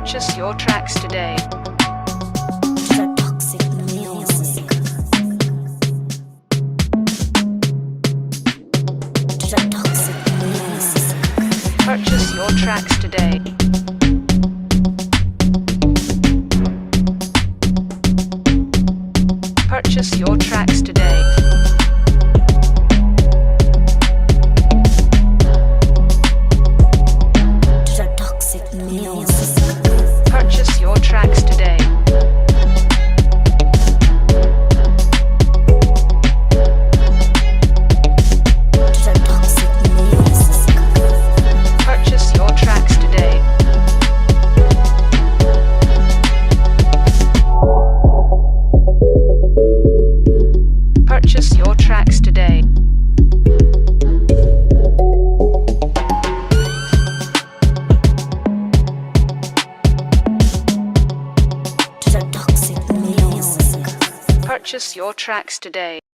Purchase your tracks today. Purchase your tracks today. Purchase your tracks today. Purchase your tracks today. Purchase your tracks today. Purchase your tracks today. Purchase your tracks today.